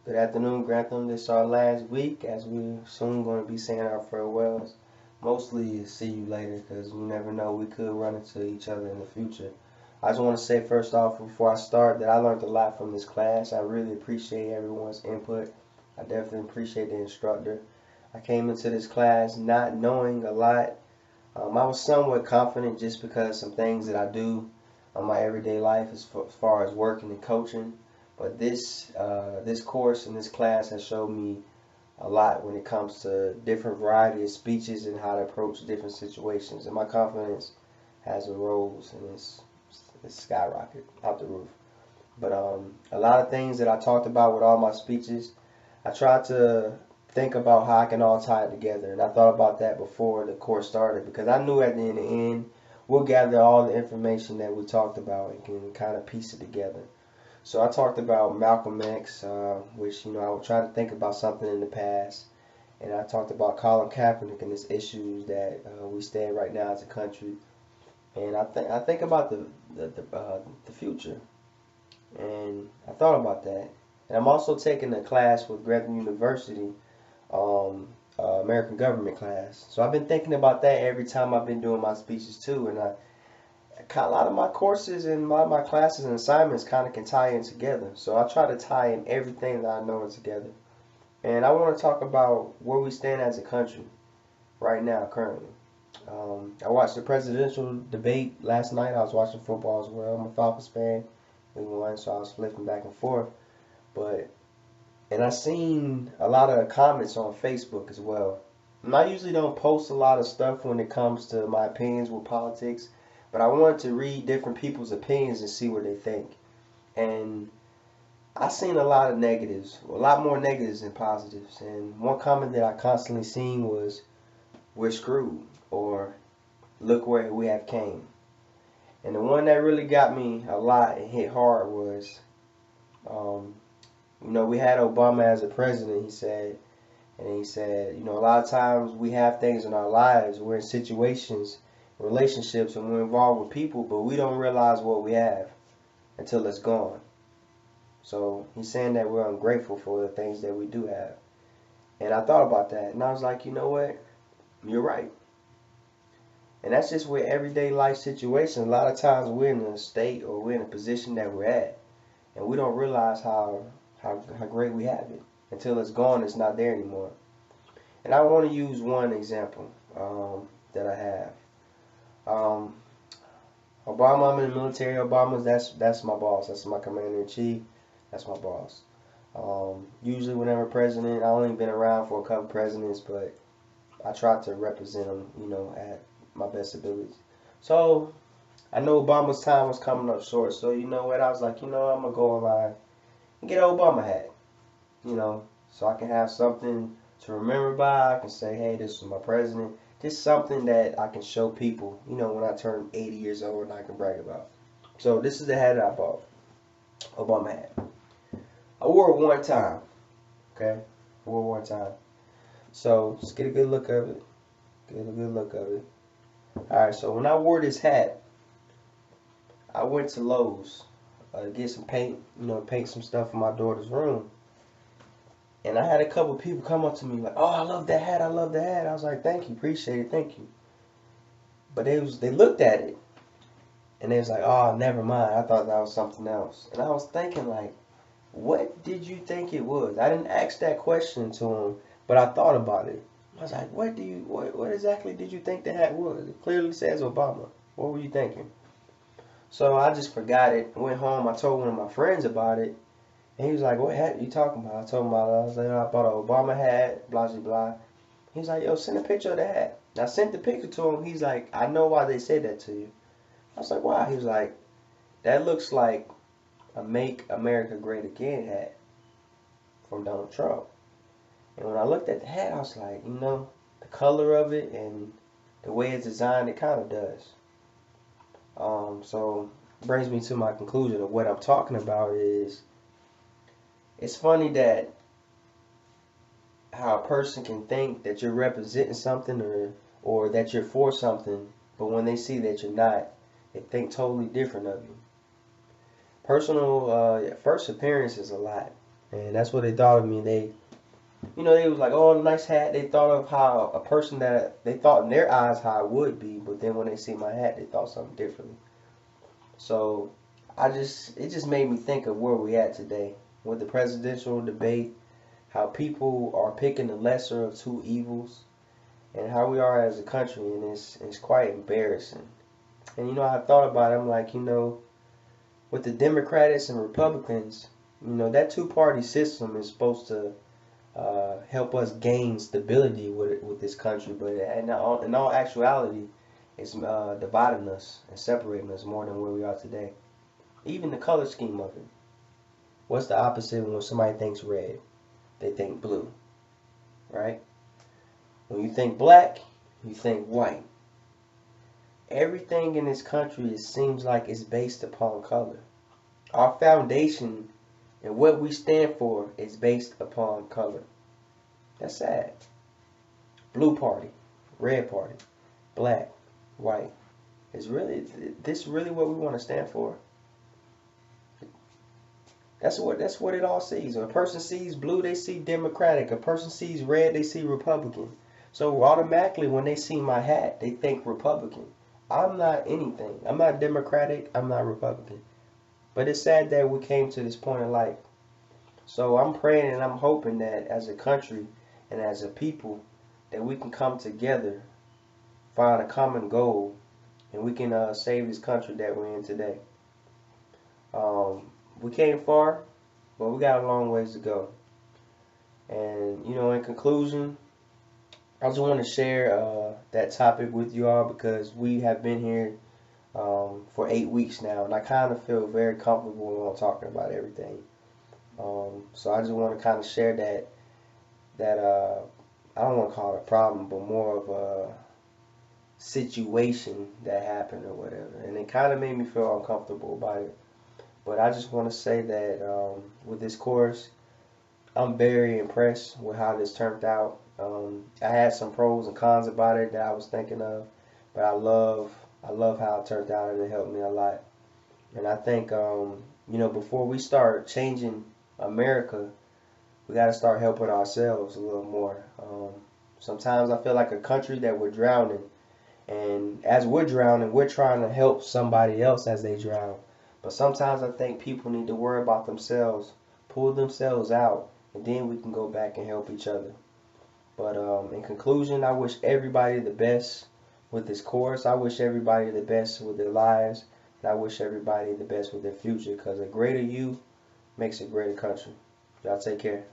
Good afternoon, Grantham. This is our last week as we're soon going to be saying our farewells. Mostly see you later because you never know, we could run into each other in the future. I just want to say first off before I start that I learned a lot from this class. I really appreciate everyone's input. I definitely appreciate the instructor. I came into this class not knowing a lot. I was somewhat confident just because some things that I do on my everyday life as far as working and coaching. But this course and this class has showed me a lot when it comes to different variety of speeches and how to approach different situations. And my confidence has arose and it's skyrocketed out the roof. But a lot of things that I talked about with all my speeches, I tried to think about how I can all tie it together. And I thought about that before the course started because I knew at the end we'll gather all the information that we talked about and can kind of piece it together. So I talked about Malcolm X, which I would try to think about something in the past, and I talked about Colin Kaepernick and his issues that we stand right now as a country, and I think about the future, and I thought about that, and I'm also taking a class with Grantham University, American Government class. So I've been thinking about that every time I've been doing my speeches too, and a lot of my courses and my classes and assignments kind of can tie in together. So I try to tie in everything that I know together. And I want to talk about where we stand as a country right now, currently. I watched the presidential debate last night. I was watching football as well. I'm a Falcons fan. We won, so I was flipping back and forth. But and I seen a lot of comments on Facebook as well. And I usually don't post a lot of stuff when it comes to my opinions with politics, but I wanted to read different people's opinions and see what they think. And I seen a lot of negatives, a lot more negatives than positives. And one comment that I constantly seen was, "We're screwed," or "Look where we have came." And the one that really got me a lot and hit hard was, um, we had Obama as a president. He said, a lot of times we have things in our lives, we're in situations, relationships, and we're involved with people, but we don't realize what we have until it's gone. So he's saying that we're ungrateful for the things that we do have. And I thought about that, and I was like, you know what? You're right. And that's just with everyday life situations. A lot of times we're in a state or we're in a position that we're at, and we don't realize how great we have it until it's gone. It's not there anymore. And I want to use one example that I have. Um, Obama, I'm in the military. Obama, that's my boss. That's my commander in chief. That's my boss. Usually, whenever president, I only been around for a couple presidents, but I try to represent them, at my best abilities. So I know Obama's time was coming up short. So you know what? I was like, I'm gonna go online and get an Obama hat. So I can have something to remember by. I can say, hey, this was my president. Just something that I can show people, when I turn 80 years old and I can brag about. So this is the hat that I bought. Obama hat. I wore it one time. Okay? I wore it one time. So just get a good look of it. Get a good look of it. Alright, so when I wore this hat, I went to Lowe's to get some paint, paint some stuff in my daughter's room. And I had a couple people come up to me like, "Oh, I love that hat. I love that hat." I was like, "Thank you, appreciate it, thank you." But they looked at it and they was like, "Oh, never mind. I thought that was something else." And I was thinking like, "What did you think it was?" I didn't ask that question to him, but I thought about it. I was like, what exactly did you think the hat was? It clearly says Obama. What were you thinking?" So I just forgot it. Went home. I told one of my friends about it. And he was like, "What hat are you talking about?" I told him I was like, "I bought an Obama hat, blah, blah, blah." He was like, "Yo, send a picture of the hat." I sent the picture to him. He's like, "I know why they said that to you." I was like, "Why?" He was like, "That looks like a Make America Great Again hat from Donald Trump." And when I looked at the hat, I was like, the color of it and the way it's designed, it kind of does. So brings me to my conclusion of what I'm talking about is it's funny that how a person can think that you're representing something or that you're for something, but when they see that you're not, they think totally different of you. Personal first appearance is a lot. And that's what they thought of me. They was like, oh, nice hat. They thought of how a person that they thought in their eyes how I would be, but then when they see my hat, they thought something differently. So it just made me think of where we at today with the presidential debate, how people are picking the lesser of two evils, and how we are as a country, and it's quite embarrassing. And I thought about it. I'm like, with the Democrats and Republicans, that two-party system is supposed to help us gain stability with this country, but in all actuality, it's dividing us and separating us more than where we are today. Even the color scheme of it. What's the opposite when somebody thinks red? They think blue, right? When you think black, you think white. Everything in this country, it seems like it's based upon color. Our foundation and what we stand for is based upon color. That's sad. Blue party, red party, black, white. Is this really what we want to stand for? That's what it all sees. When a person sees blue, they see Democratic. A person sees red, they see Republican. So automatically when they see my hat, they think Republican. I'm not anything. I'm not Democratic. I'm not Republican. But it's sad that we came to this point in life. So I'm praying and I'm hoping that as a country and as a people that we can come together, find a common goal, and we can save this country that we're in today. We came far, but we got a long ways to go. And in conclusion, I just want to share that topic with you all because we have been here for 8 weeks now, and I kind of feel very comfortable when I'm talking about everything. So I just want to kind of share that I don't want to call it a problem, but more of a situation that happened or whatever, and it kind of made me feel uncomfortable about it. But I just want to say that with this course, I'm very impressed with how this turned out. I had some pros and cons about it that I was thinking of, but I love how it turned out, and it helped me a lot. And I think before we start changing America, we got to start helping ourselves a little more. Sometimes I feel like a country that we're drowning, and as we're drowning, we're trying to help somebody else as they drown. But sometimes I think people need to worry about themselves, pull themselves out, and then we can go back and help each other. But in conclusion, I wish everybody the best with this course. I wish everybody the best with their lives. And I wish everybody the best with their future, because a greater you makes a greater country. Y'all take care.